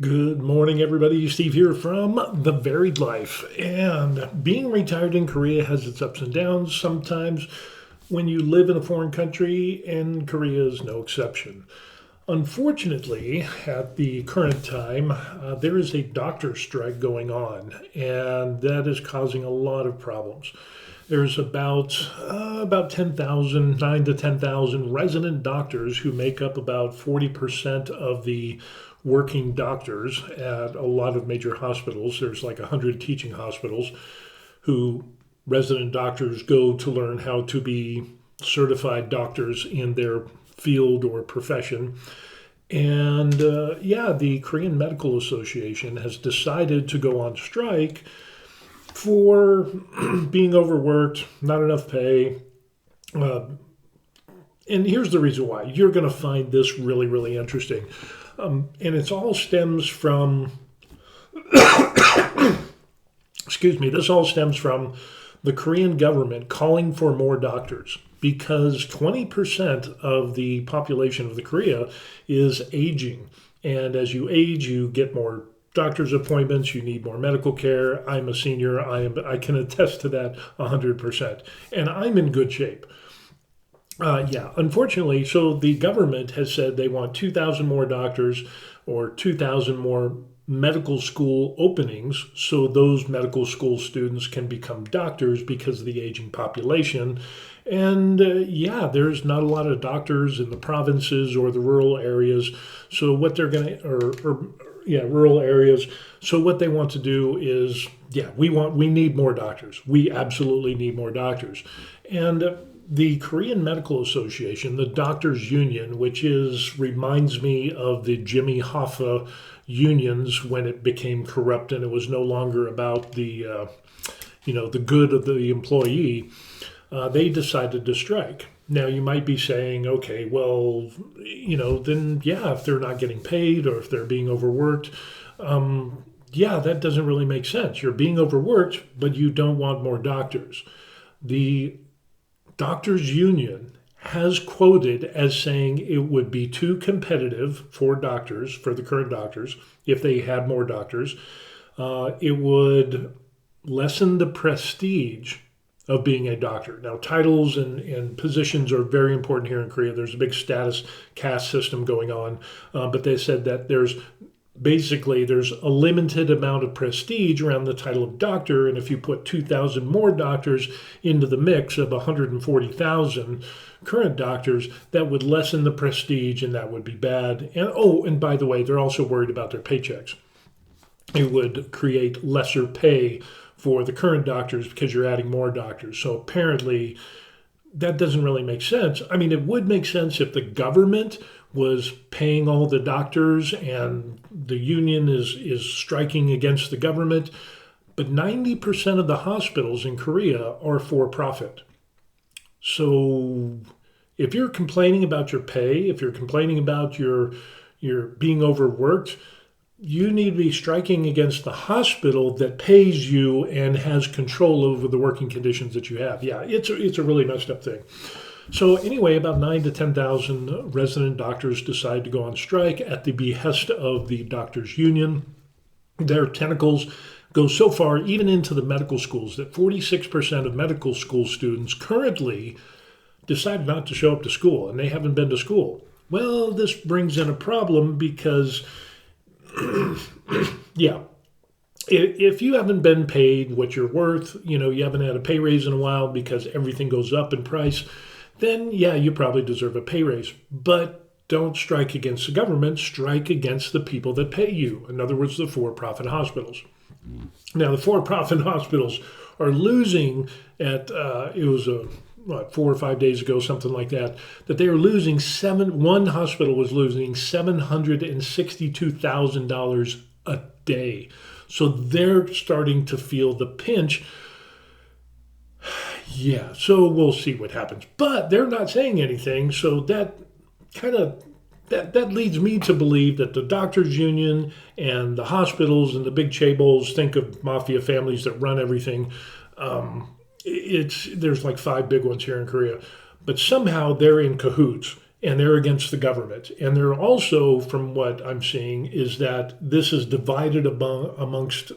Good morning, everybody. Steve here from The Varied Life. And being retired in Korea has its ups and downs sometimes when you live in a foreign country, and Korea is no exception. Unfortunately, at the current time, there is a doctor strike going on, and that is causing a lot of problems. There's about 10,000, 9 to 10,000 resident doctors who make up about 40% of the working doctors at a lot of major hospitals. There's like 100 teaching hospitals who resident doctors go to learn how to be certified doctors in their field or profession. And the Korean Medical Association has decided to go on strike for being overworked, not enough pay. Uh, and here's the reason why. You're going to find this really, really interesting. And it all stems from, this all stems from the Korean government calling for more doctors because 20% of the population of the Korea is aging. And as you age, you get more doctor's appointments, you need more medical care. I'm a senior. I can attest to that 100%. And I'm in good shape. Unfortunately, so the government has said they want 2,000 more doctors or 2,000 more medical school openings so those medical school students can become doctors because of the aging population. And there's not a lot of doctors in the provinces or the rural areas. So what they're going to, rural areas. So what they want to do is, we need more doctors. We absolutely need more doctors. And the Korean Medical Association, the doctors union, which reminds me of the Jimmy Hoffa unions when it became corrupt and it was no longer about the good of the employee. They decided to strike. Now you might be saying, okay, well, if they're not getting paid or if they're being overworked, that doesn't really make sense. You're being overworked, but you don't want more doctors. The Doctors Union has quoted as saying it would be too competitive for doctors, for the current doctors, if they had more doctors. It would lessen the prestige of being a doctor. Now, titles and positions are very important here in Korea. There's a big status caste system going on, but they said that there's a limited amount of prestige around the title of doctor, and if you put 2,000 more doctors into the mix of 140,000 current doctors, that would lessen the prestige, and that would be bad. And by the way, they're also worried about their paychecks. It would create lesser pay for the current doctors because you're adding more doctors. So apparently, that doesn't really make sense. I mean, it would make sense if the government was paying all the doctors and the union is striking against the government. But 90% of the hospitals in Korea are for profit. So if you're complaining about your pay, if you're complaining about your being overworked, you need to be striking against the hospital that pays you and has control over the working conditions that you have. Yeah, it's a really messed up thing. So anyway, about 9 to 10,000 resident doctors decide to go on strike at the behest of the doctors union. Their tentacles go so far, even into the medical schools, that 46% of medical school students currently decide not to show up to school, and they haven't been to school. Well, this brings in a problem because, if you haven't been paid what you're worth, you haven't had a pay raise in a while because everything goes up in price, then you probably deserve a pay raise. But don't strike against the government, strike against the people that pay you. In other words, the for-profit hospitals. Now, the for-profit hospitals are losing it was 4 or 5 days ago, something like that they are losing one hospital was losing $762,000 a day. So they're starting to feel the pinch. Yeah, so we'll see what happens. But they're not saying anything, so that leads me to believe that the doctors union and the hospitals and the big chaebols, think of mafia families that run everything. There's like 5 big ones here in Korea, but somehow they're in cahoots. and they're against the government. And they're also, from what I'm seeing, is that this is divided amongst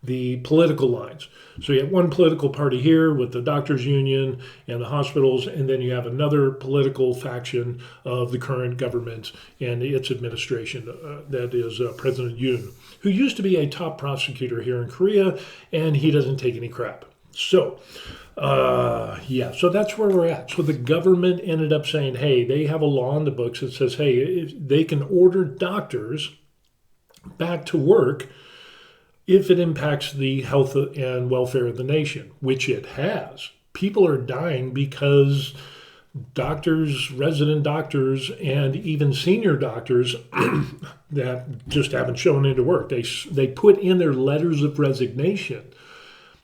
the political lines. So you have one political party here with the doctors union and the hospitals, and then you have another political faction of the current government and its administration, that is President Yoon, who used to be a top prosecutor here in Korea, and he doesn't take any crap. So so that's where we're at. So the government ended up saying, hey, they have a law in the books that says, hey, if they can order doctors back to work if it impacts the health and welfare of the nation, which it has. People are dying because doctors, resident doctors, and even senior doctors that just haven't shown into work. They put in their letters of resignation.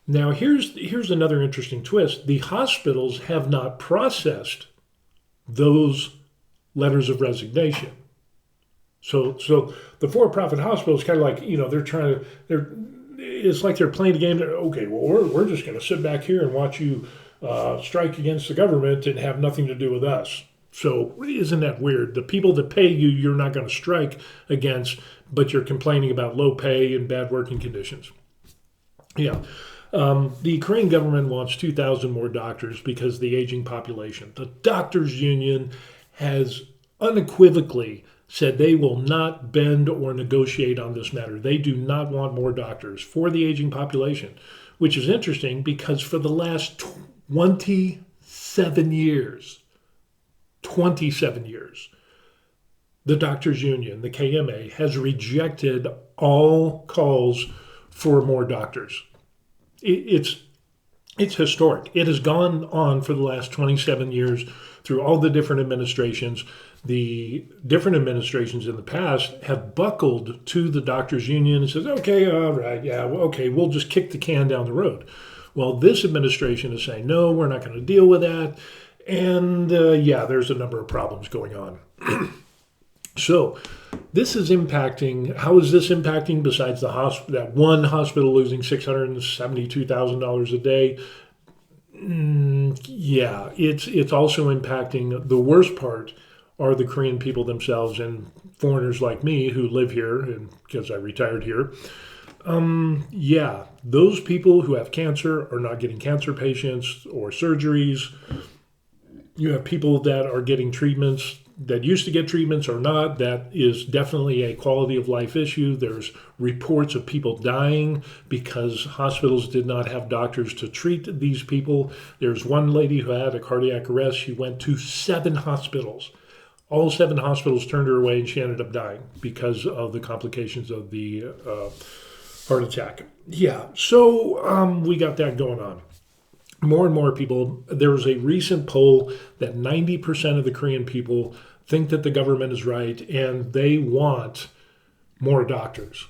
Now, here's another interesting twist. The hospitals have not processed those letters of resignation. So the for-profit hospitals kind of like, it's like they're playing the game. Okay, well, we're just going to sit back here and watch you strike against the government and have nothing to do with us. So isn't that weird? The people that pay you, you're not going to strike against, but you're complaining about low pay and bad working conditions. Yeah. The Korean government wants 2,000 more doctors because of the aging population. The doctors union has unequivocally said they will not bend or negotiate on this matter. They do not want more doctors for the aging population, which is interesting because for the last 27 years, the doctors union, the KMA, has rejected all calls for more doctors. It's historic. It has gone on for the last 27 years through all the different administrations. The different administrations in the past have buckled to the doctors union and says, okay, all right, yeah, well, okay, we'll just kick the can down the road. Well, this administration is saying, no, we're not going to deal with that. And there's a number of problems going on. So this is impacting, how is this impacting besides that one hospital losing $672,000 a day? It's also impacting, the worst part are the Korean people themselves and foreigners like me who live here, and because I retired here. Those people who have cancer are not getting cancer patients or surgeries. You have people that are getting treatments that used to get treatments or not. That is definitely a quality of life issue. There's reports of people dying because hospitals did not have doctors to treat these people. There's one lady who had a cardiac arrest. She went to 7 hospitals. All 7 hospitals turned her away and she ended up dying because of the complications of the heart attack. So we got that going on. More and more people, there was a recent poll that 90% of the Korean people think that the government is right and they want more doctors.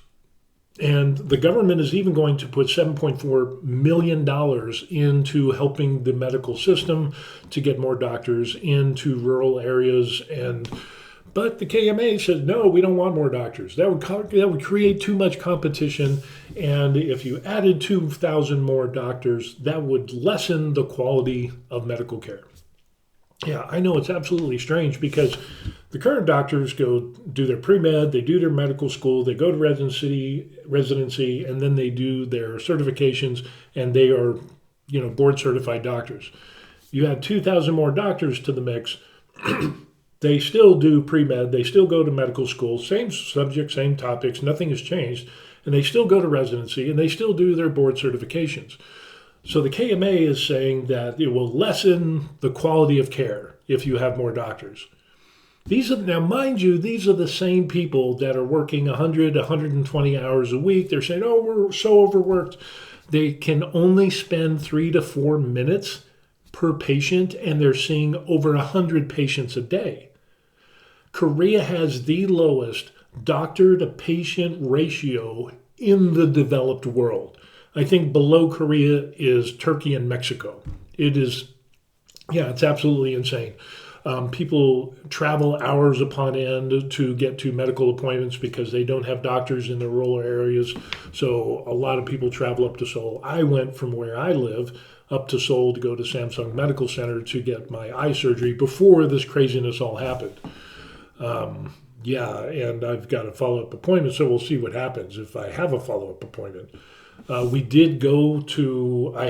And the government is even going to put $7.4 million into helping the medical system to get more doctors into rural areas. But the KMA says, no, we don't want more doctors. That would create too much competition. And if you added 2,000 more doctors, that would lessen the quality of medical care. Yeah, I know it's absolutely strange because the current doctors go do their pre-med, they do their medical school, they go to residency, and then they do their certifications, and they are, board certified doctors. You add 2,000 more doctors to the mix. They still do pre-med, they still go to medical school, same subject, same topics, nothing has changed, and they still go to residency, and they still do their board certifications. So the KMA is saying that it will lessen the quality of care if you have more doctors. Now, mind you, these are the same people that are working 100, 120 hours a week. They're saying, oh, we're so overworked. They can only spend 3 to 4 minutes per patient, and they're seeing over 100 patients a day. Korea has the lowest doctor-to-patient ratio in the developed world. I think below Korea is Turkey and Mexico. It's absolutely insane. People travel hours upon end to get to medical appointments because they don't have doctors in the rural areas. So a lot of people travel up to Seoul. I went from where I live up to Seoul to go to Samsung Medical Center to get my eye surgery before this craziness all happened. Yeah, and I've got a follow-up appointment, so we'll see what happens if I have a follow-up appointment. I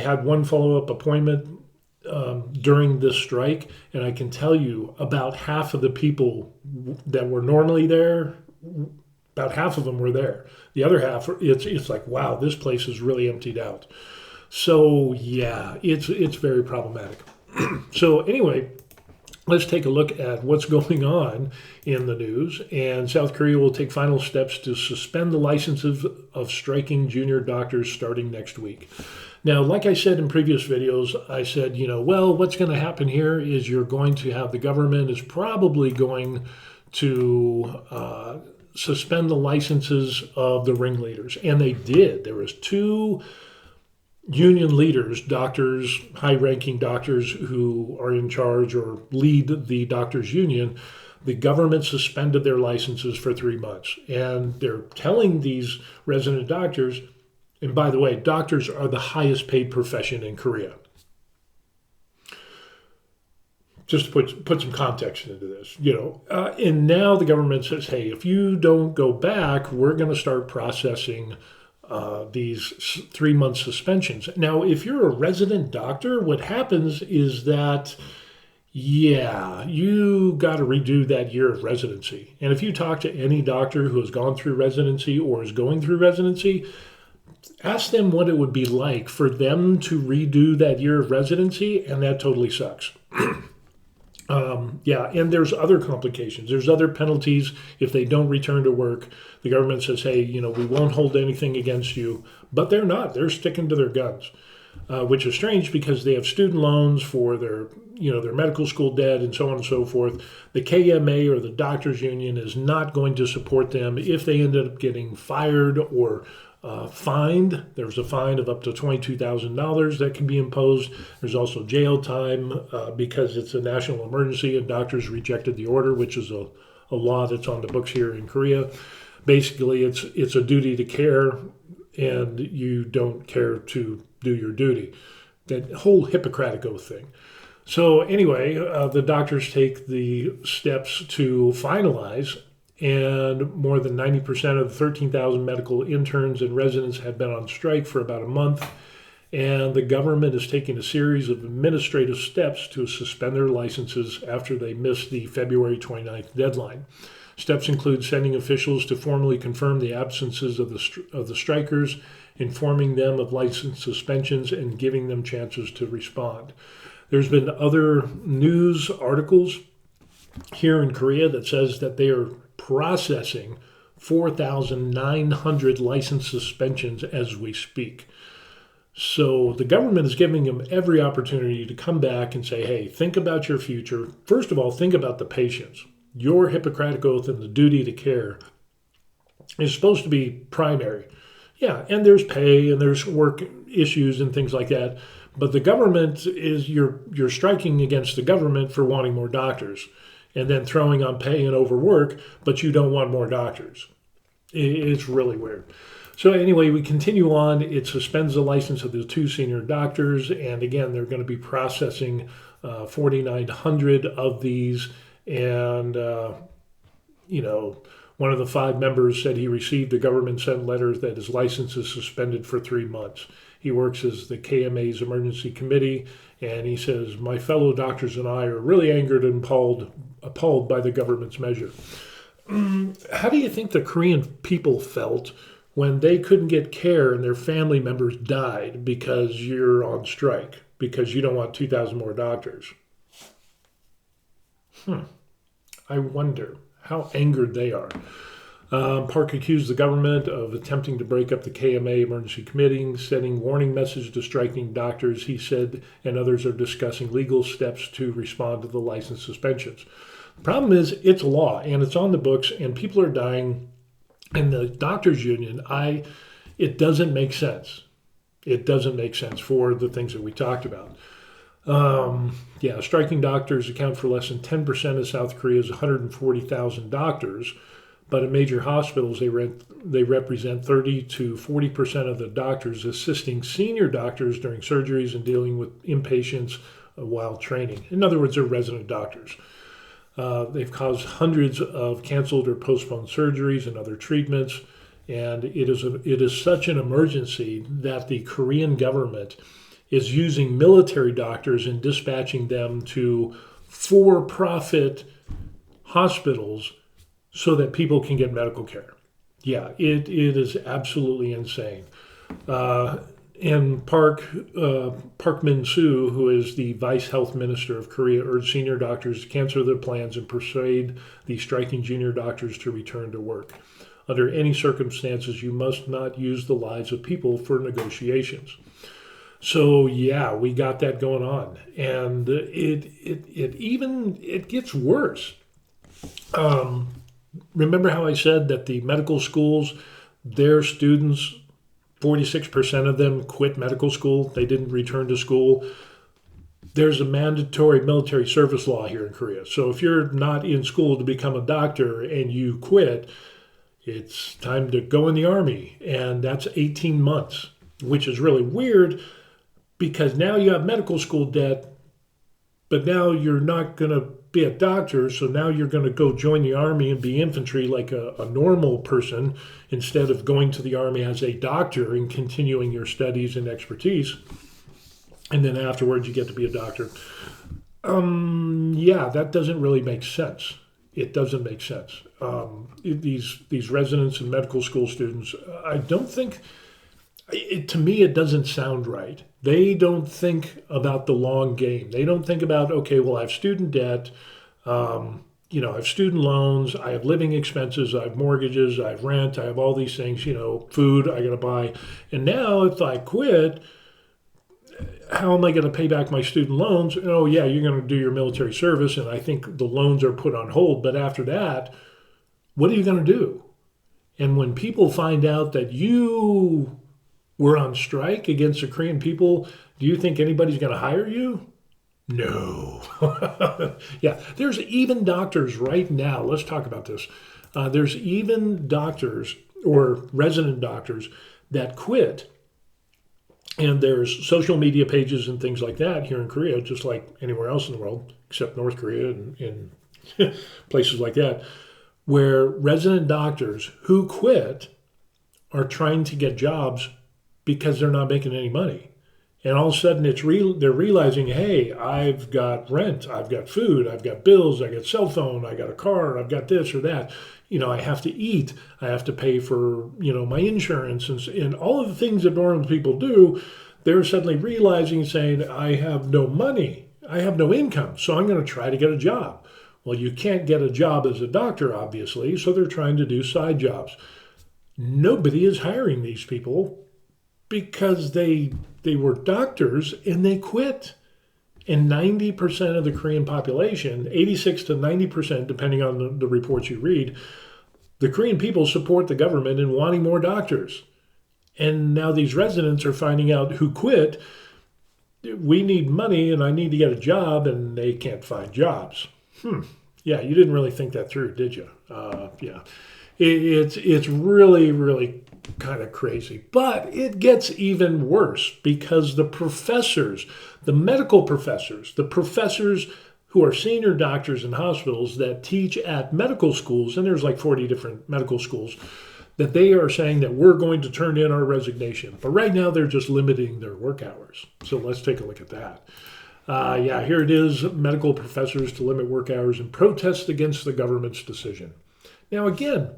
had one follow-up appointment during this strike, and I can tell you about half of the people that were normally there, about half of them were there. The other half, it's like, wow, this place is really emptied out. So yeah, it's very problematic. So anyway, let's take a look at what's going on in the news. And South Korea will take final steps to suspend the licenses of striking junior doctors starting next week. Now, like I said in previous videos, I said, well, what's going to happen here is you're going to have the government is probably going to suspend the licenses of the ringleaders. And they did. There was 2 union leaders, doctors, high-ranking doctors who are in charge or lead the doctors' union. The government suspended their licenses for 3 months. And they're telling these resident doctors, and by the way, doctors are the highest paid profession in Korea. Just to put some context into this, and now the government says, hey, if you don't go back, we're going to start processing these 3-month suspensions. Now, if you're a resident doctor, what happens is that, you got to redo that year of residency. And if you talk to any doctor who has gone through residency or is going through residency, ask them what it would be like for them to redo that year of residency, and that totally sucks. And there's other complications. There's other penalties if they don't return to work. The government says, hey, we won't hold anything against you, but they're not. They're sticking to their guns, which is strange because they have student loans for their medical school debt and so on and so forth. The KMA, or the doctors union, is not going to support them if they ended up getting fired or fined. There's a fine of up to $22,000 that can be imposed. There's also jail time because it's a national emergency and doctors rejected the order, which is a law that's on the books here in Korea. Basically, it's a duty to care, and you don't care to do your duty. That whole Hippocratic Oath thing. So anyway, the doctors take the steps to finalize, and more than 90% of the 13,000 medical interns and residents have been on strike for about a month. And the government is taking a series of administrative steps to suspend their licenses after they missed the February 29th deadline. Steps include sending officials to formally confirm the absences of the strikers, informing them of license suspensions, and giving them chances to respond. There's been other news articles here in Korea that says that they are processing 4,900 license suspensions as we speak. So the government is giving them every opportunity to come back and say, hey, think about your future. First of all, think about the patients. Your Hippocratic Oath and the duty to care is supposed to be primary. Yeah, and there's pay and there's work issues and things like that. But the government is, you're striking against the government for wanting more doctors and then throwing on pay and overwork, but you don't want more doctors. It's really weird. So anyway, we continue on. It suspends the license of the 2 senior doctors. And again, they're going to be processing 4,900 of these. And, one of the 5 members said he received a government-sent letter that his license is suspended for 3 months. He works as the KMA's emergency committee, and he says, my fellow doctors and I are really angered and appalled by the government's measure. How do you think the Korean people felt when they couldn't get care and their family members died because you're on strike, because you don't want 2,000 more doctors? I wonder how angered they are. Park accused the government of attempting to break up the KMA emergency committee, sending warning messages to striking doctors, he said, and others are discussing legal steps to respond to the license suspensions. The problem is it's a law, and it's on the books, and people are dying. And the doctors union, it doesn't make sense. It doesn't make sense for the things that we talked about. Striking doctors account for less than 10% of South Korea's 140,000 doctors, but in major hospitals, they represent 30 to 40% of the doctors assisting senior doctors during surgeries and dealing with inpatients while training. In other words, they're resident doctors. They've caused hundreds of canceled or postponed surgeries and other treatments. And it is such an emergency that the Korean government is using military doctors and dispatching them to for-profit hospitals so that people can get medical care. Yeah, it is absolutely insane. And Park Min-soo, who is the vice health minister of Korea, urged senior doctors to cancel their plans and persuade the striking junior doctors to return to work. Under any circumstances, you must not use the lives of people for negotiations. So yeah, we got that going on, and it gets worse. Remember how I said that the medical schools, their students, 46% of them quit medical school. They didn't return to school. There's a mandatory military service law here in Korea. So if you're not in school to become a doctor and you quit, it's time to go in the army. And that's 18 months, which is really weird because now you have medical school debt, but now you're not going to be a doctor. So now you're going to go join the army and be infantry like a normal person instead of going to the army as a doctor and continuing your studies and expertise. And then afterwards you get to be a doctor. Yeah, that doesn't really make sense. It doesn't make sense. These residents and medical school students, I don't think, to me, it doesn't sound right. They don't think about the long game. They don't think about, okay, well, I have student debt, I have student loans, I have living expenses, I have mortgages, I have rent, I have all these things, food I got to buy. And now if I quit, how am I going to pay back my student loans? Oh, yeah, you're going to do your military service, and I think the loans are put on hold. But after that, what are you going to do? And when people find out that you were on strike against the Korean people, do you think anybody's going to hire you? No. Yeah, there's even doctors right now. Let's talk about this. There's even doctors or resident doctors that quit. And there's social media pages and things like that here in Korea, just like anywhere else in the world, except North Korea and places like that, where resident doctors who quit are trying to get jobs because they're not making any money. And all of a sudden they're realizing, hey, I've got rent, I've got food, I've got bills, I got cell phone, I got a car, I've got this or that. I have to eat, I have to pay for, my insurance and all of the things that normal people do. They're suddenly realizing, saying, I have no money, I have no income, so I'm going to try to get a job. Well, you can't get a job as a doctor, obviously, so they're trying to do side jobs. Nobody is hiring these people because they were doctors and they quit. And 90% of the Korean population, 86 to 90%, depending on the reports you read, the Korean people support the government in wanting more doctors. And now these residents are finding out who quit, we need money and I need to get a job, and they can't find jobs. Yeah, you didn't really think that through, did you? Yeah. It's really, really kind of crazy. But it gets even worse because the professors, the medical professors, the professors who are senior doctors in hospitals that teach at medical schools, and there's like 40 different medical schools, that they are saying that we're going to turn in our resignation. But right now they're just limiting their work hours. So let's take a look at that. Yeah, here it is, medical professors to limit work hours and protest against the government's decision. Now again,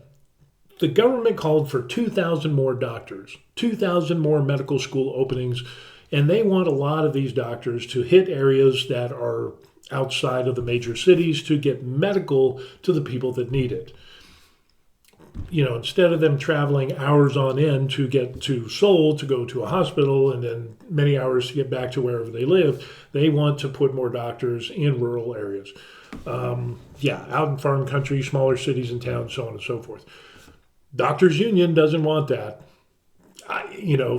the government called for 2,000 more doctors, 2,000 more medical school openings, and they want a lot of these doctors to hit areas that are outside of the major cities to get medical to the people that need it. Instead of them traveling hours on end to get to Seoul to go to a hospital and then many hours to get back to wherever they live, they want to put more doctors in rural areas. Out in farm country, smaller cities and towns, so on and so forth. Doctors Union doesn't want that.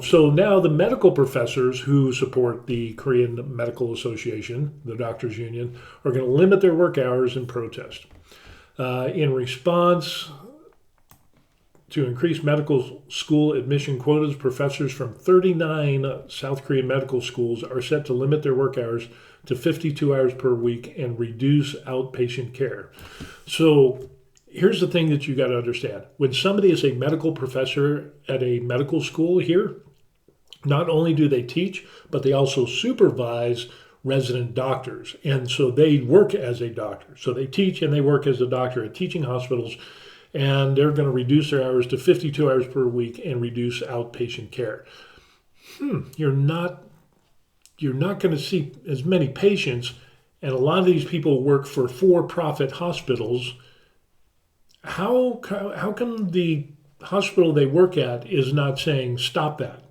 So now the medical professors who support the Korean Medical Association, the Doctors Union, are going to limit their work hours and protest. In response, to increase medical school admission quotas. Professors from 39 South Korean medical schools are set to limit their work hours to 52 hours per week and reduce outpatient care. So here's the thing that you got to understand. When somebody is a medical professor at a medical school here, not only do they teach, but they also supervise resident doctors. And so they work as a doctor. So they teach and they work as a doctor at teaching hospitals, and they're going to reduce their hours to 52 hours per week and reduce outpatient care. You're not going to see as many patients, and a lot of these people work for for-profit hospitals. How come the hospital they work at is not saying stop that?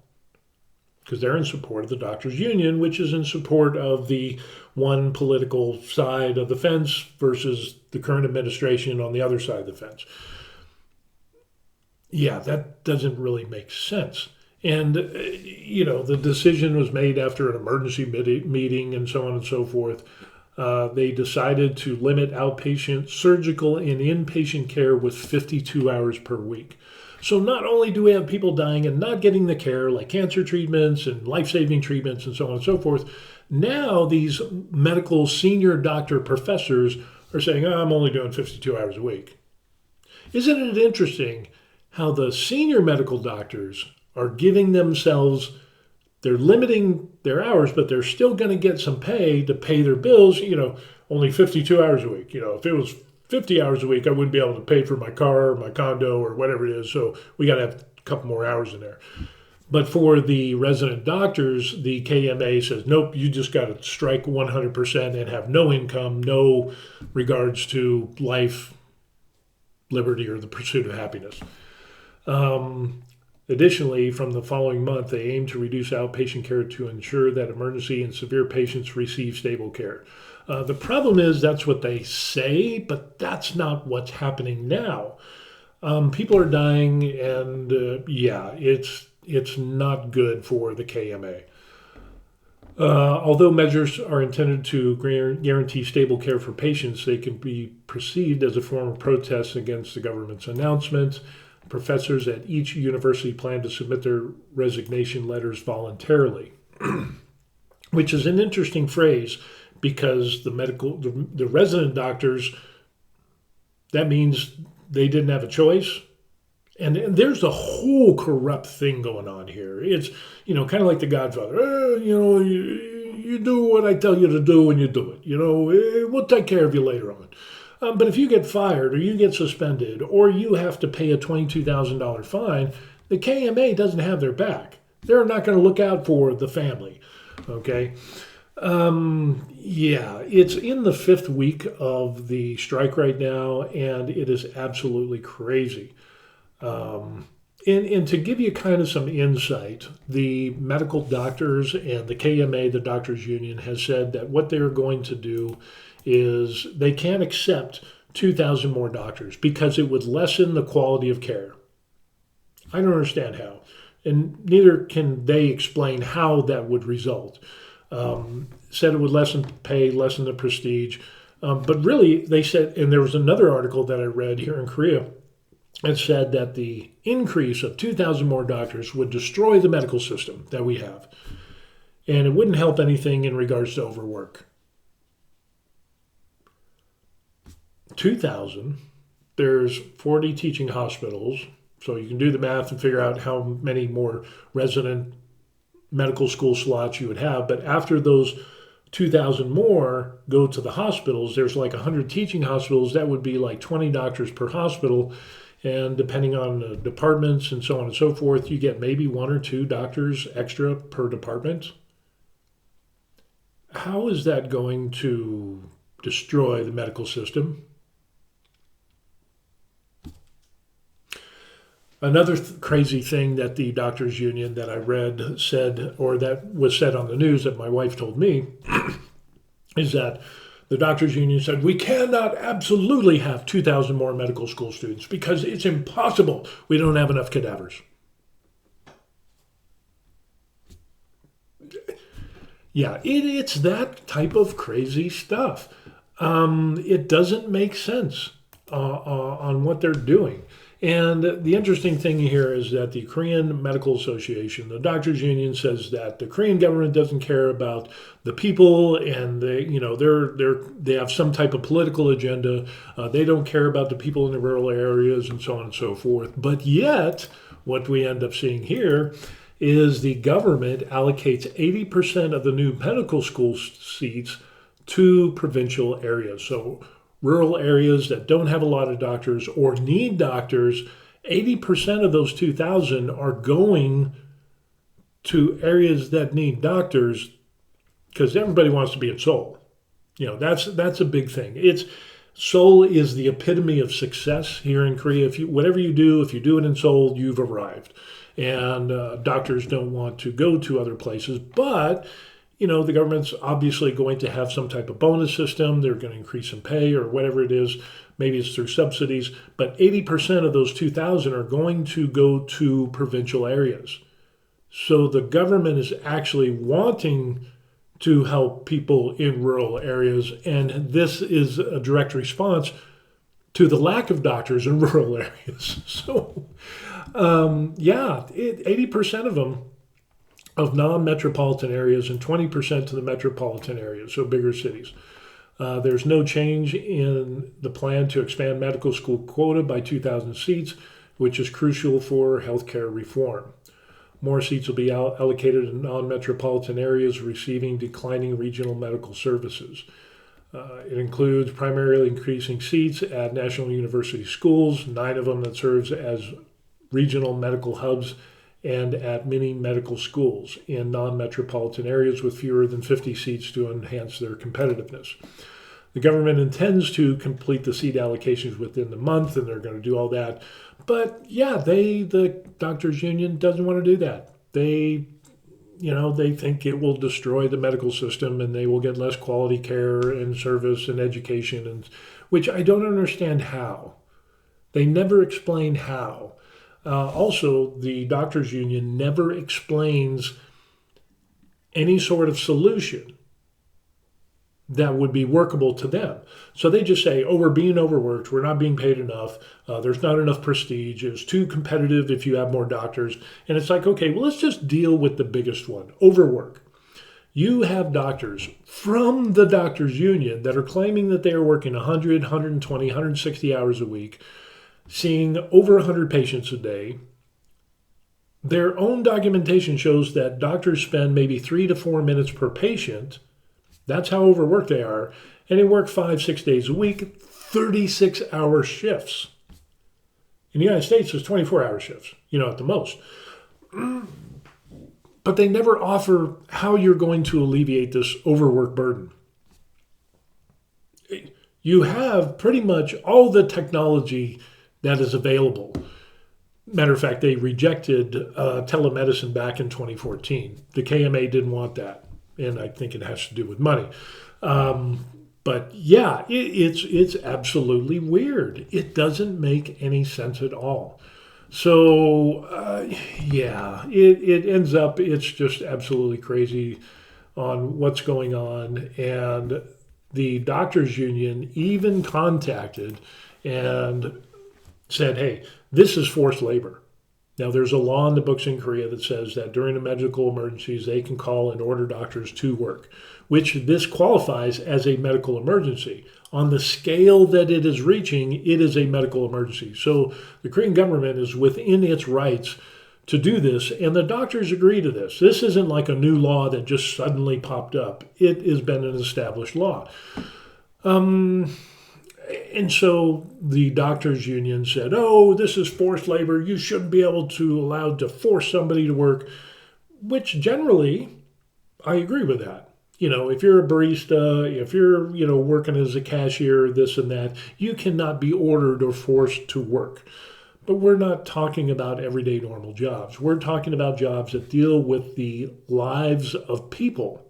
Because they're in support of the doctors' union, which is in support of the one political side of the fence versus the current administration on the other side of the fence. Yeah, that doesn't really make sense. And, the decision was made after an emergency meeting and so on and so forth. They decided to limit outpatient surgical and inpatient care with 52 hours per week. So not only do we have people dying and not getting the care like cancer treatments and life-saving treatments and so on and so forth, now these medical senior doctor professors are saying, I'm only doing 52 hours a week. Isn't it interesting how the senior medical doctors are giving themselves, they're limiting their hours, but they're still going to get some pay to pay their bills, only 52 hours a week. If it was 50 hours a week, I wouldn't be able to pay for my car or my condo or whatever it is. So we got to have a couple more hours in there. But for the resident doctors, the KMA says, nope, you just got to strike 100% and have no income, no regards to life, liberty, or the pursuit of happiness. Additionally, from the following month, they aim to reduce outpatient care to ensure that emergency and severe patients receive stable care. The problem is that's what they say, but that's not what's happening now. People are dying, and it's not good for the KMA. Although measures are intended to guarantee stable care for patients, they can be perceived as a form of protest against the government's announcement. Professors at each university plan to submit their resignation letters voluntarily, which is an interesting phrase because the resident doctors, that means they didn't have a choice. And there's a whole corrupt thing going on here. It's, kind of like The Godfather. You do what I tell you to do and you do it. We'll take care of you later on. But if you get fired or you get suspended or you have to pay a $22,000 fine, the KMA doesn't have their back. They're not going to look out for the family. Okay? It's in the 5th week of the strike right now, and it is absolutely crazy. And to give you kind of some insight, the medical doctors and the KMA, the doctors union, has said that what they're going to do is they can't accept 2,000 more doctors because it would lessen the quality of care. I don't understand how, and neither can they explain how that would result. Said it would lessen pay, lessen the prestige, but really they said, and there was another article that I read here in Korea, it said that the increase of 2,000 more doctors would destroy the medical system that we have, and it wouldn't help anything in regards to overwork. 2,000, there's 40 teaching hospitals, so you can do the math and figure out how many more resident medical school slots you would have. But after those 2,000 more go to the hospitals, there's like 100 teaching hospitals. That would be like 20 doctors per hospital. And depending on the departments and so on and so forth, you get maybe 1 or 2 doctors extra per department. How is that going to destroy the medical system? Another crazy thing that the doctors union that I read said, or that was said on the news that my wife told me, is that the doctors union said, we cannot absolutely have 2,000 more medical school students because it's impossible. We don't have enough cadavers. Yeah, it's that type of crazy stuff. It doesn't make sense on what they're doing. And the interesting thing here is that the Korean Medical Association, the doctors union, says that the Korean government doesn't care about the people, and they have some type of political agenda. They don't care about the people in the rural areas and so on and so forth. But yet, what we end up seeing here is the government allocates 80% of the new medical school seats to provincial areas. So rural areas that don't have a lot of doctors or need doctors, 80% of those 2,000 are going to areas that need doctors because everybody wants to be in Seoul. That's a big thing. Seoul is the epitome of success here in Korea. If you do it in Seoul, you've arrived. And doctors don't want to go to other places, but the government's obviously going to have some type of bonus system. They're going to increase some pay or whatever it is. Maybe it's through subsidies, but 80% of those 2,000 are going to go to provincial areas. So the government is actually wanting to help people in rural areas, and this is a direct response to the lack of doctors in rural areas. So, 80% of them of non-metropolitan areas and 20% to the metropolitan areas, so bigger cities. There's no change in the plan to expand medical school quota by 2,000 seats, which is crucial for healthcare reform. More seats will be allocated in non-metropolitan areas receiving declining regional medical services. It includes primarily increasing seats at national university schools, 9 of them that serves as regional medical hubs, and at many medical schools in non-metropolitan areas with fewer than 50 seats to enhance their competitiveness. The government intends to complete the seat allocations within the month, and they're going to do all that. But the doctors union doesn't want to do that. They think it will destroy the medical system, and they will get less quality care and service and education, and which I don't understand how. They never explain how. Also, the doctors union never explains any sort of solution that would be workable to them. So they just say, we're being overworked, we're not being paid enough, there's not enough prestige, it's too competitive if you have more doctors. And it's like, okay, well, let's just deal with the biggest one, overwork. You have doctors from the doctors union that are claiming that they are working 100, 120, 160 hours a week, seeing over 100 patients a day. Their own documentation shows that doctors spend maybe 3 to 4 minutes per patient. That's how overworked they are. And they work 5-6 days a week, 36-hour shifts. In the United States, it's 24-hour shifts, at the most. But they never offer how you're going to alleviate this overwork burden. You have pretty much all the technology that is available. Matter of fact, they rejected telemedicine back in 2014. The KMA didn't want that, and I think it has to do with money. But it's absolutely weird. It doesn't make any sense at all. So it ends up, it's just absolutely crazy on what's going on. And the doctors union even contacted and said, hey, this is forced labor. Now, there's a law in the books in Korea that says that during a medical emergencies, they can call and order doctors to work, which this qualifies as a medical emergency. On the scale that it is reaching, it is a medical emergency. So the Korean government is within its rights to do this, and the doctors agree to this. This isn't like a new law that just suddenly popped up. It has been an established law. And so the doctors union said, this is forced labor. You shouldn't be able to allow to force somebody to work, which generally I agree with that. If you're a barista, if you're, working as a cashier, this and that, you cannot be ordered or forced to work. But we're not talking about everyday normal jobs. We're talking about jobs that deal with the lives of people.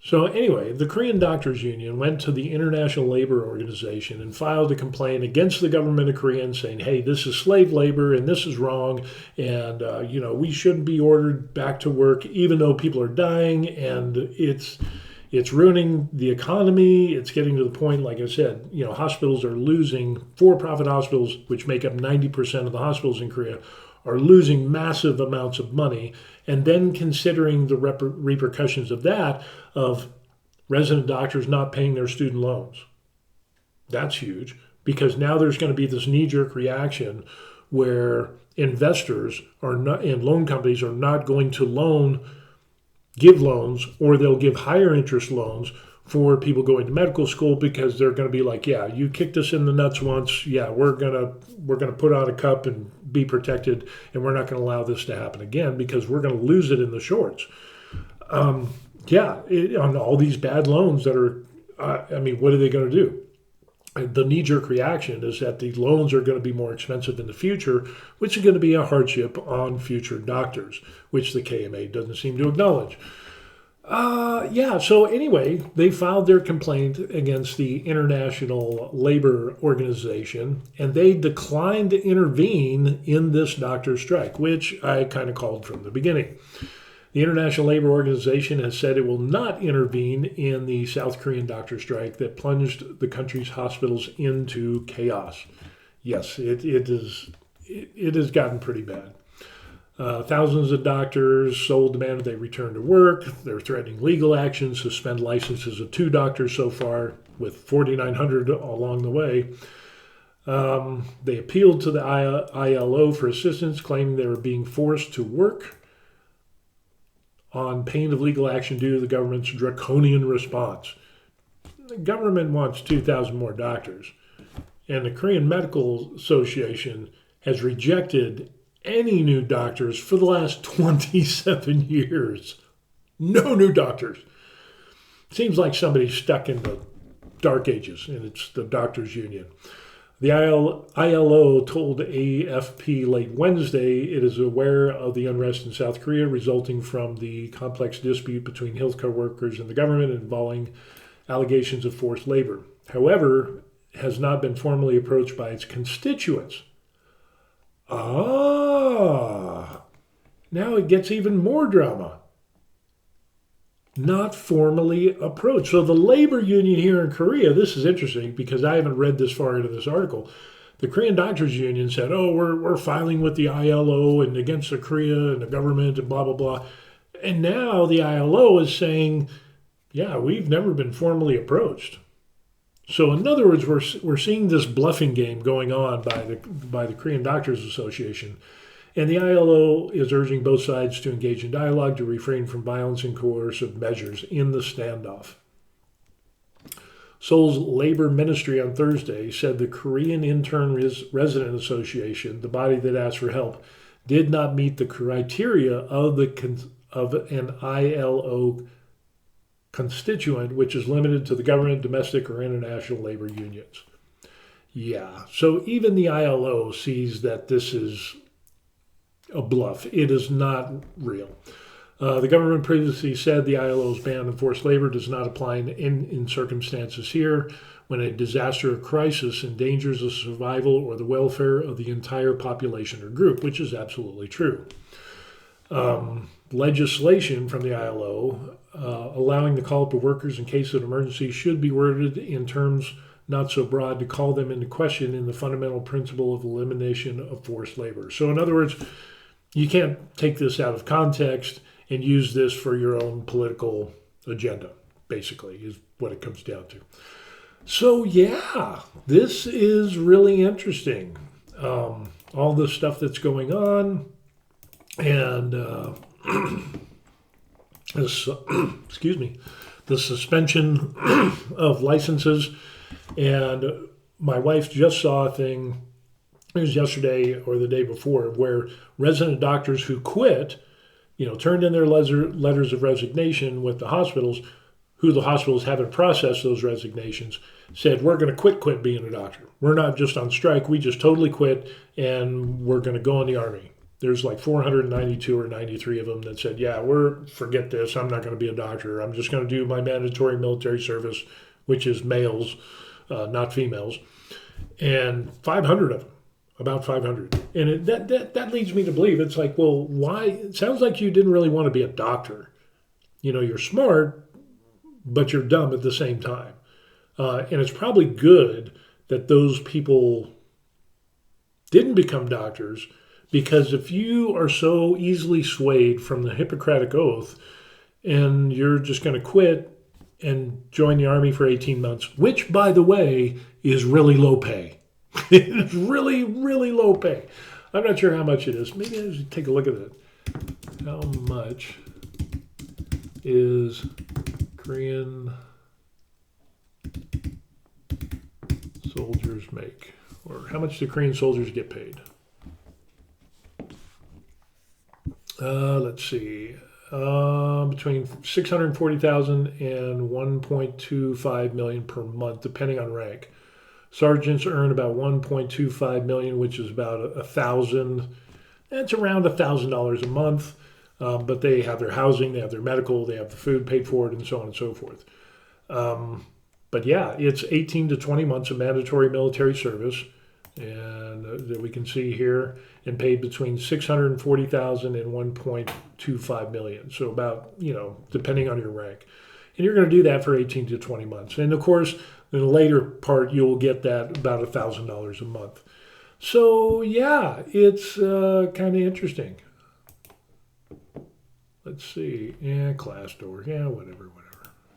So anyway, the Korean Doctors Union went to the International Labor Organization and filed a complaint against the government of Korea saying, hey, this is slave labor and this is wrong. And, we shouldn't be ordered back to work even though people are dying. And it's It's ruining the economy. It's getting to the point, like I said, hospitals are losing, for-profit hospitals, which make up 90% of the hospitals in Korea, are losing massive amounts of money. And then considering the repercussions of that, of resident doctors not paying their student loans. That's huge, because now there's going to be this knee-jerk reaction where investors are not, and loan companies are not going to give loans, or they'll give higher interest loans for people going to medical school, because they're going to be like, yeah, you kicked us in the nuts once. Yeah, we're gonna put on a cup and be protected, and we're not going to allow this to happen again, because we're going to lose it in the shorts. On all these bad loans that are, what are they going to do? The knee-jerk reaction is that the loans are going to be more expensive in the future, which is going to be a hardship on future doctors, which the KMA doesn't seem to acknowledge. So anyway, they filed their complaint against the International Labor Organization, and they declined to intervene in this doctor strike, which I kind of called from the beginning. The International Labor Organization has said it will not intervene in the South Korean doctor strike that plunged the country's hospitals into chaos. Yes, it has gotten pretty bad. Thousands of doctors, Seoul demanded they return to work. They're threatening legal action, suspend licenses of 2 doctors so far, with 4,900 along the way. They appealed to the ILO for assistance, claiming they were being forced to work on pain of legal action due to the government's draconian response. The government wants 2,000 more doctors, and the Korean Medical Association has rejected any new doctors for the last 27 years. No new doctors. Seems like somebody's stuck in the dark ages, and it's the doctors' union. The ILO told AFP late Wednesday it is aware of the unrest in South Korea resulting from the complex dispute between healthcare workers and the government involving allegations of forced labor. However, has not been formally approached by its constituents. Now it gets even more drama. Not formally approached. So the labor union here in Korea, this is interesting because I haven't read this far into this article. The Korean Doctors Union said, we're filing with the ILO and against the Korea and the government and blah, blah, blah. And now the ILO is saying, yeah, we've never been formally approached. So in other words, we're seeing this bluffing game going on by the Korean Doctors Association. And the ILO is urging both sides to engage in dialogue to refrain from violence and coercive measures in the standoff. Seoul's Labor Ministry on Thursday said the Korean Intern Resident Association, the body that asked for help, did not meet the criteria of an ILO constituent, which is limited to the government, domestic, or international labor unions. Yeah, so even the ILO sees that this is a bluff. It is not real. The government previously said the ILO's ban on forced labor does not apply in circumstances here when a disaster or crisis endangers the survival or the welfare of the entire population or group, which is absolutely true. Legislation from the ILO allowing the call up of workers in case of emergency should be worded in terms not so broad to call them into question in the fundamental principle of elimination of forced labor. So in other words, you can't take this out of context and use this for your own political agenda, basically, is what it comes down to. So yeah, this is really interesting. All the stuff that's going on, and this, the suspension of licenses. And my wife just saw a thing, it was yesterday or the day before, where resident doctors who quit, turned in their letters of resignation with the hospitals, who the hospitals haven't processed those resignations, said, we're going to quit being a doctor. We're not just on strike, we just totally quit, and we're going to go in the Army. There's like 492 or 93 of them that said, forget this, I'm not going to be a doctor. I'm just going to do my mandatory military service, which is males, not females. And 500 of them. About 500. And that leads me to believe it's like, well, why? It sounds like you didn't really want to be a doctor. You're smart, but you're dumb at the same time. And it's probably good that those people didn't become doctors, because if you are so easily swayed from the Hippocratic Oath and you're just going to quit and join the Army for 18 months, which, by the way, is really low pay. It's really, really low pay. I'm not sure how much it is. Maybe I should take a look at it. How much is Korean soldiers make? Or how much do Korean soldiers get paid? Let's see. Between 640,000 and 1.25 million per month, depending on rank. Sergeants earn about 1.25 million, which is about 1,000. It's around $1,000 a month, but they have their housing, they have their medical, they have the food paid for it, and so on and so forth. But yeah, it's 18 to 20 months of mandatory military service, and that we can see here, and paid between 640,000 and 1.25 million. So about, depending on your rank. And you're going to do that for 18 to 20 months. And of course, in the later part, you'll get that about $1,000 a month. So yeah, it's kind of interesting. Let's see. Yeah, class door. Yeah, whatever.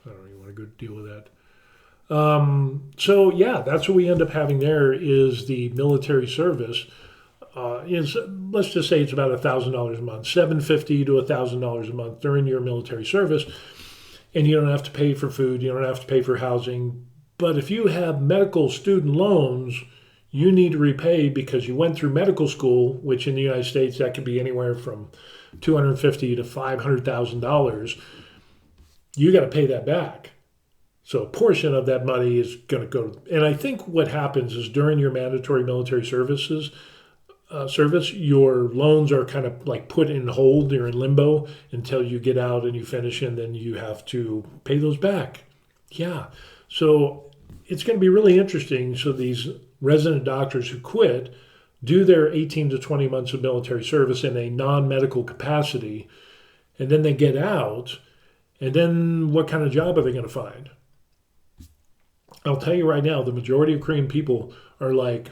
I don't even want to go deal with that. So yeah, that's what we end up having there is the military service. Let's just say it's about $1,000 a month, $750 to $1,000 a month during your military service, and you don't have to pay for food, you don't have to pay for housing. But if you have medical student loans, you need to repay because you went through medical school, which in the United States that could be anywhere from $250,000 to $500,000. You got to pay that back. So a portion of that money is going to go. And I think what happens is during your mandatory military service, your loans are kind of like put in hold. They're in limbo until you get out and you finish, and then you have to pay those back. Yeah. So it's going to be really interesting. So these resident doctors who quit do their 18 to 20 months of military service in a non-medical capacity, and then they get out, and then what kind of job are they going to find? I'll tell you right now, the majority of Korean people are like,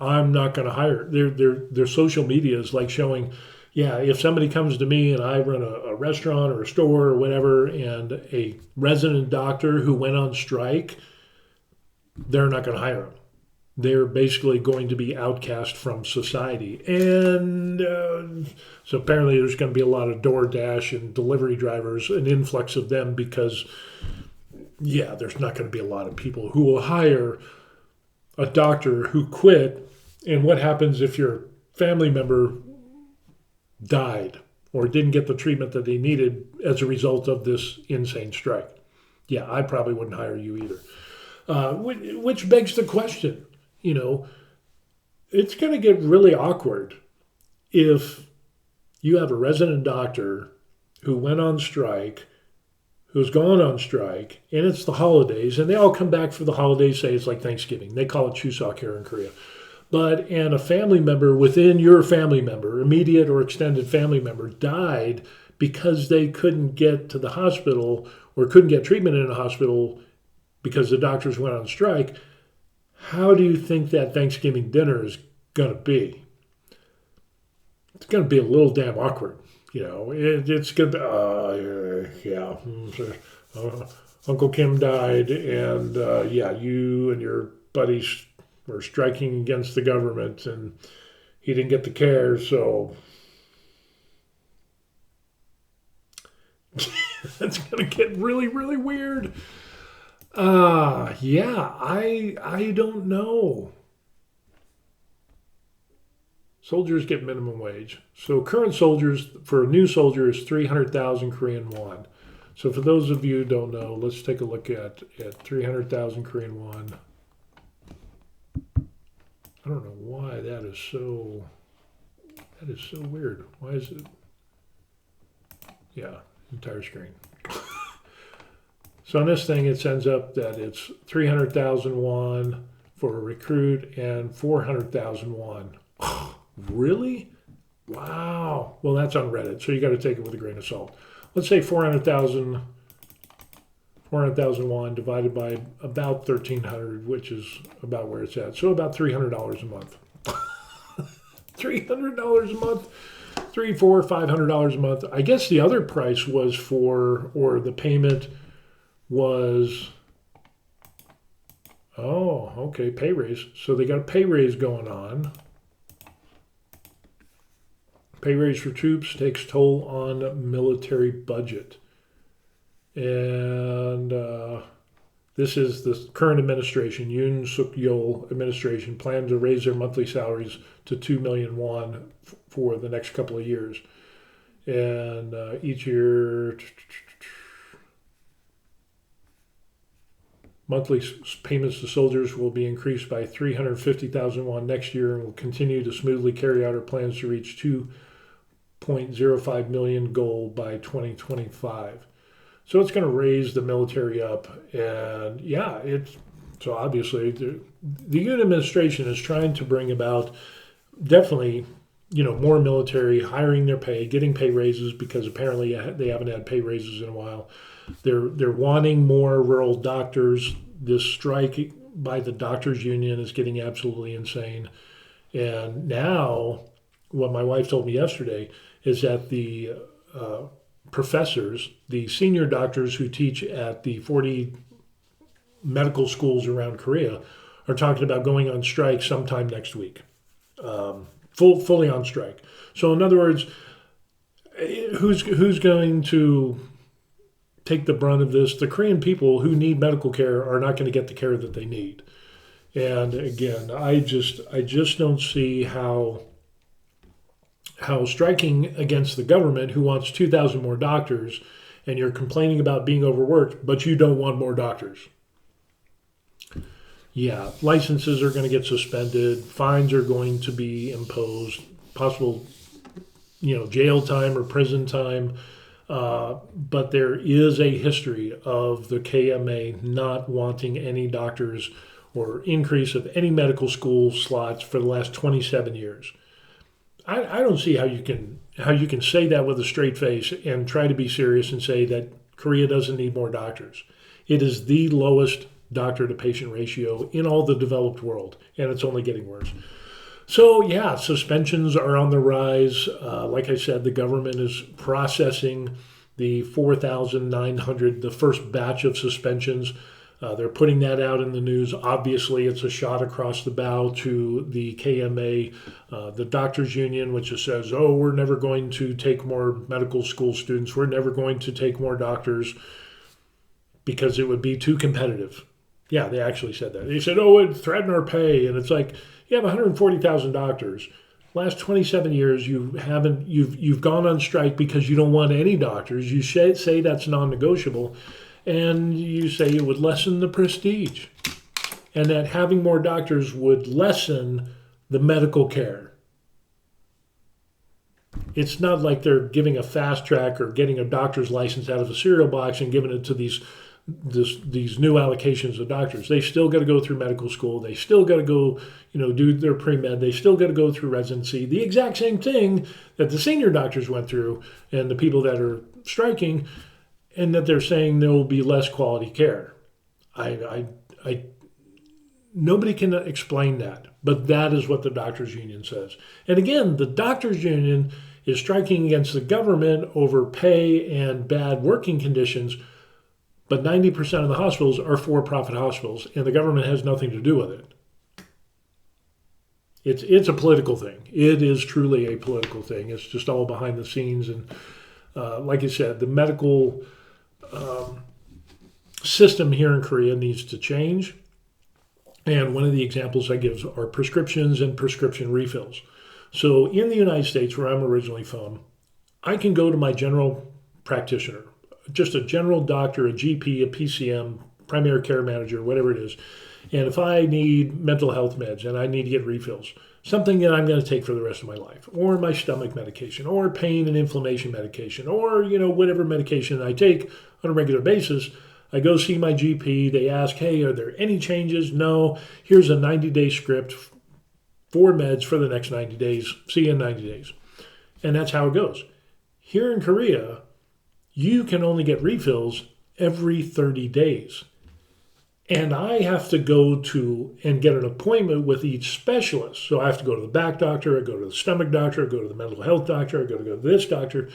I'm not going to hire. Their social media is like showing, yeah, if somebody comes to me and I run a restaurant or a store or whatever, and a resident doctor who went on strike, they're not going to hire them. They're basically going to be outcast from society. And so apparently there's going to be a lot of DoorDash and delivery drivers, an influx of them, because, yeah, there's not going to be a lot of people who will hire a doctor who quit. And what happens if your family member died or didn't get the treatment that they needed as a result of this insane strike? Yeah, I probably wouldn't hire you either. Which begs the question, it's going to get really awkward if you have a resident doctor who went on strike, who's gone on strike, and it's the holidays, and they all come back for the holidays, say it's like Thanksgiving. They call it Chuseok here in Korea. And a family member within your family member, immediate or extended family member, died because they couldn't get to the hospital or couldn't get treatment in a hospital because the doctors went on strike. How do you think that Thanksgiving dinner is going to be? It's going to be a little damn awkward. It's going to be, Uncle Kim died, and you and your buddies were striking against the government, and he didn't get the care, so that's going to get really, really weird. I don't know. Soldiers get minimum wage. So current soldiers, for a new soldier, is 300,000 Korean won. So for those of you who don't know, let's take a look at 300,000 Korean won. I don't know why that is so weird. Why is it? Yeah, entire screen. So on this thing, it ends up that it's 300,000 won for a recruit and 400,000 won. Really? Wow. Well, that's on Reddit, so you got to take it with a grain of salt. Let's say 400,000 400,000 won divided by about 1,300, which is about where it's at. So about $300 a month. $300 a month, $300, $400, $500 a month. I guess the other price was or the payment was, oh, okay, pay raise. So they got a pay raise going on. Pay raise for troops takes toll on military budget. And this is the current administration, Yoon Suk Yeol administration, planned to raise their monthly salaries to 2 million won for the next couple of years. And each year, monthly payments to soldiers will be increased by 350,000 won next year and will continue to smoothly carry out our plans to reach 2.05 million goal by 2025. So it's going to raise the military up, and yeah, so obviously the Yoon administration is trying to bring about definitely, more military, hiring their pay, getting pay raises because apparently they haven't had pay raises in a while. They're wanting more rural doctors. This strike by the doctors union is getting absolutely insane, and now what my wife told me yesterday is that the professors, the senior doctors who teach at the 40 medical schools around Korea, are talking about going on strike sometime next week, fully on strike. So in other words, who's going to take the brunt of this? The Korean people who need medical care are not going to get the care that they need. And again, I just don't see how striking against the government who wants 2,000 more doctors, and you're complaining about being overworked, but you don't want more doctors. Yeah, licenses are going to get suspended, fines are going to be imposed, possible, jail time or prison time. But there is a history of the KMA not wanting any doctors or increase of any medical school slots for the last 27 years. I don't see how you can say that with a straight face and try to be serious and say that Korea doesn't need more doctors. It is the lowest doctor to patient ratio in all the developed world, and it's only getting worse. So yeah, suspensions are on the rise. Like I said, the government is processing the 4,900, the first batch of suspensions. They're putting that out in the news. Obviously, it's a shot across the bow to the KMA, the doctors union, which just says, oh, we're never going to take more medical school students. We're never going to take more doctors because it would be too competitive. Yeah, they actually said that. They said, oh, it threatened our pay. And it's like, you have 140,000 doctors. Last 27 years, you've gone on strike because you don't want any doctors. You say that's non-negotiable. And you say it would lessen the prestige and that having more doctors would lessen the medical care. It's not like they're giving a fast track or getting a doctor's license out of a cereal box and giving it to these new allocations of doctors. They still got to go through medical school. They still got to go, do their pre-med. They still got to go through residency. The exact same thing that the senior doctors went through and the people that are striking, and that they're saying there will be less quality care. Nobody can explain that, but that is what the doctors union says. And again, the doctors union is striking against the government over pay and bad working conditions, but 90% of the hospitals are for-profit hospitals, and the government has nothing to do with it. It's a political thing. It is truly a political thing. It's just all behind the scenes. And like I said, the medical system here in Korea needs to change. And one of the examples I give are prescriptions and prescription refills. So in the United States, where I'm originally from, I can go to my general practitioner, just a general doctor, a GP, a PCM, primary care manager, whatever it is. And if I need mental health meds and I need to get refills, something that I'm going to take for the rest of my life, or my stomach medication, or pain and inflammation medication, or, whatever medication I take on a regular basis, I go see my GP. They ask, hey, are there any changes? No. Here's a 90-day script for meds for the next 90 days. See you in 90 days. And that's how it goes. Here in Korea, you can only get refills every 30 days. And I have to go to and get an appointment with each specialist. So I have to go to the back doctor, I go to the stomach doctor, I go to the mental health doctor, I go to this doctor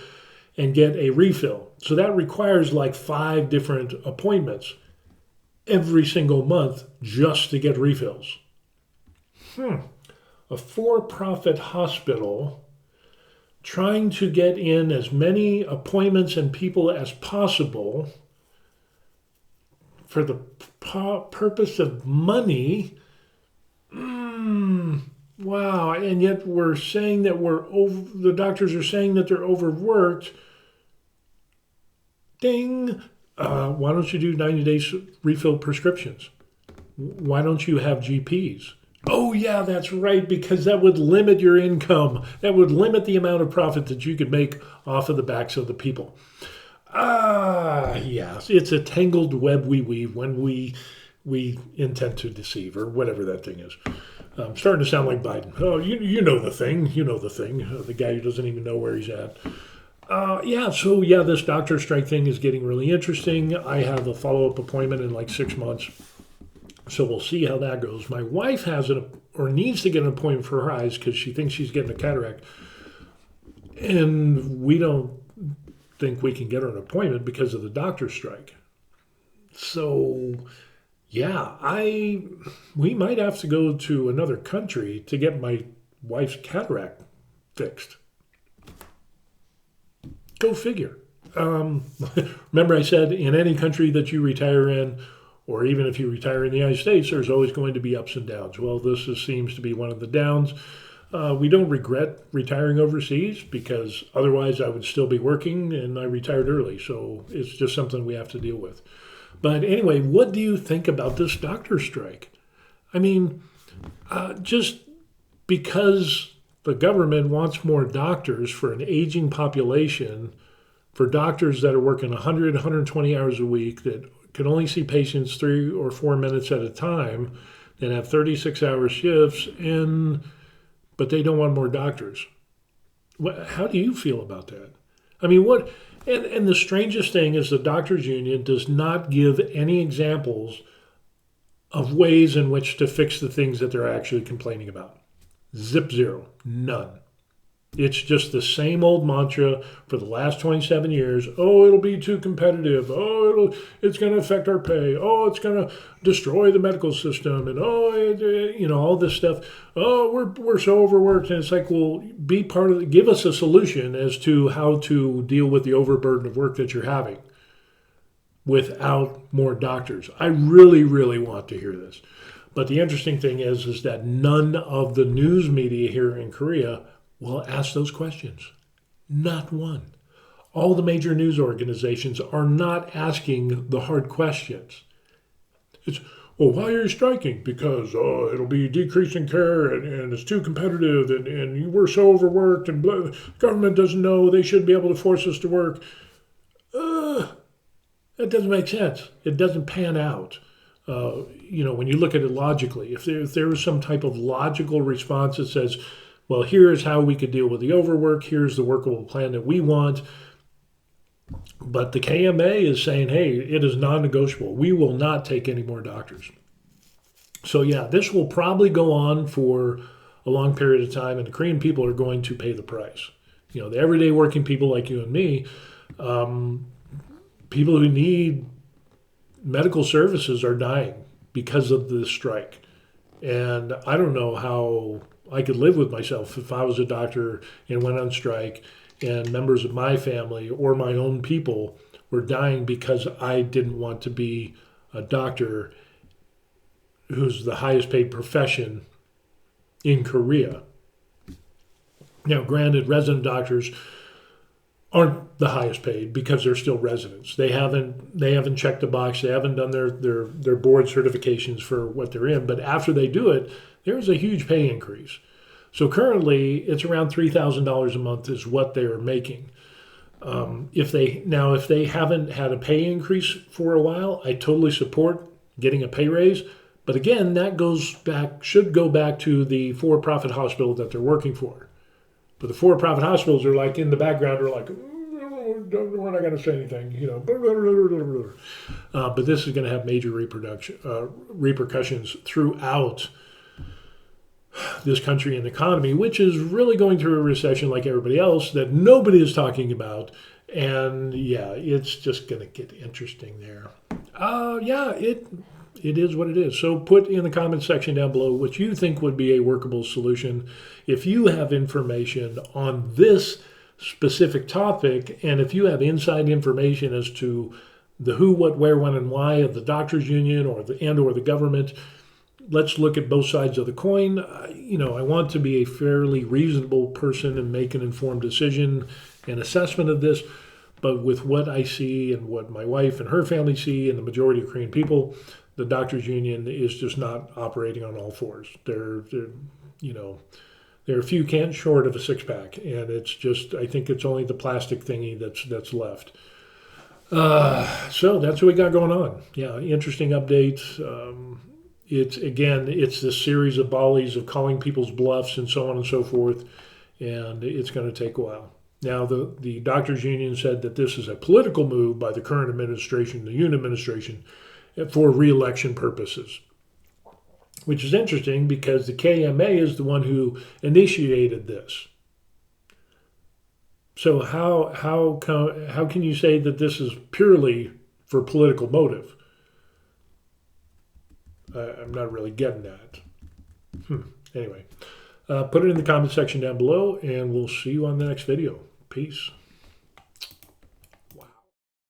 and get a refill. So that requires like 5 different appointments every single month just to get refills. A for-profit hospital trying to get in as many appointments and people as possible for the purpose of money. Wow. And yet we're saying that the doctors are saying that they're overworked. Ding. Why don't you do 90 days refill prescriptions? Why don't you have GPs? Oh, yeah, that's right, because that would limit your income. That would limit the amount of profit that you could make off of the backs of the people. Yes, it's a tangled web we weave when we intend to deceive, or whatever that thing is. Starting to sound like Biden. Oh, you know the thing. You know the thing. The guy who doesn't even know where he's at. This doctor strike thing is getting really interesting. I have a follow-up appointment in like 6 months. So we'll see how that goes. My wife needs to get an appointment for her eyes because she thinks she's getting a cataract. And we don't think we can get her an appointment because of the doctor strike. So, yeah, we might have to go to another country to get my wife's cataract fixed. Go figure. Remember I said in any country that you retire in, or even if you retire in the United States, there's always going to be ups and downs. Well, seems to be one of the downs. We don't regret retiring overseas because otherwise I would still be working and I retired early. So it's just something we have to deal with. But anyway, what do you think about this doctor strike? I mean, just because the government wants more doctors for an aging population, for doctors that are working 100, 120 hours a week, that can only see patients 3 or 4 minutes at a time, that have 36-hour shifts, but they don't want more doctors. How do you feel about that? I mean, and the strangest thing is the doctors union does not give any examples of ways in which to fix the things that they're actually complaining about. Zero. None. It's just the same old mantra for the last 27 years. Oh, it'll be too competitive. Oh, it's going to affect our pay. Oh, it's going to destroy the medical system. And all this stuff. Oh, we're so overworked. And it's like, well, be part of it. Give us a solution as to how to deal with the overburden of work that you're having without more doctors. I really, really want to hear this. But the interesting thing is that none of the news media here in Korea will ask those questions. Not one. All the major news organizations are not asking the hard questions. It's, well, why are you striking? Because it'll be decreasing care and it's too competitive and we're so overworked and blah, government doesn't know, they shouldn't be able to force us to work. That doesn't make sense. It doesn't pan out. When you look at it logically, if there was some type of logical response that says, well, here's how we could deal with the overwork, here's the workable plan that we want. But the KMA is saying, hey, it is non-negotiable. We will not take any more doctors. So yeah, this will probably go on for a long period of time, and the Korean people are going to pay the price. The everyday working people like you and me, people who need medical services are dying because of the strike. And I don't know how I could live with myself if I was a doctor and went on strike and members of my family or my own people were dying because I didn't want to be a doctor who's the highest paid profession in Korea. Now, granted, resident doctors aren't the highest paid because they're still residents. They haven't checked the box. They haven't done their board certifications for what they're in. But after they do it, there's a huge pay increase. So currently, it's around $3,000 a month is what they are making. If they haven't had a pay increase for a while, I totally support getting a pay raise. But again, that should go back to the for-profit hospital that they're working for. But the for-profit hospitals are like in the background are like, we're not going to say anything, but this is going to have major repercussions throughout this country and economy, which is really going through a recession like everybody else that nobody is talking about. And yeah, it's just going to get interesting there. Yeah, it is what it is. So put in the comment section down below what you think would be a workable solution. If you have information on this specific topic, and if you have inside information as to the who, what, where, when, and why of the doctors union or the government, let's look at both sides of the coin. I want to be a fairly reasonable person and make an informed decision and assessment of this. But with what I see and what my wife and her family see and the majority of Korean people, the doctors union is just not operating on all fours. They're a few cans short of a six-pack, and it's just, I think it's only the plastic thingy that's left. So that's what we got going on. Yeah, interesting update. It's this series of volleys of calling people's bluffs and so on and so forth, and it's going to take a while. Now, the doctors union said that this is a political move by the current administration, the Yoon administration, for re-election purposes, which is interesting because the KMA is the one who initiated this. So how can you say that this is purely for political motive? I'm not really getting that. Anyway, put it in the comment section down below, and we'll see you on the next video. Peace.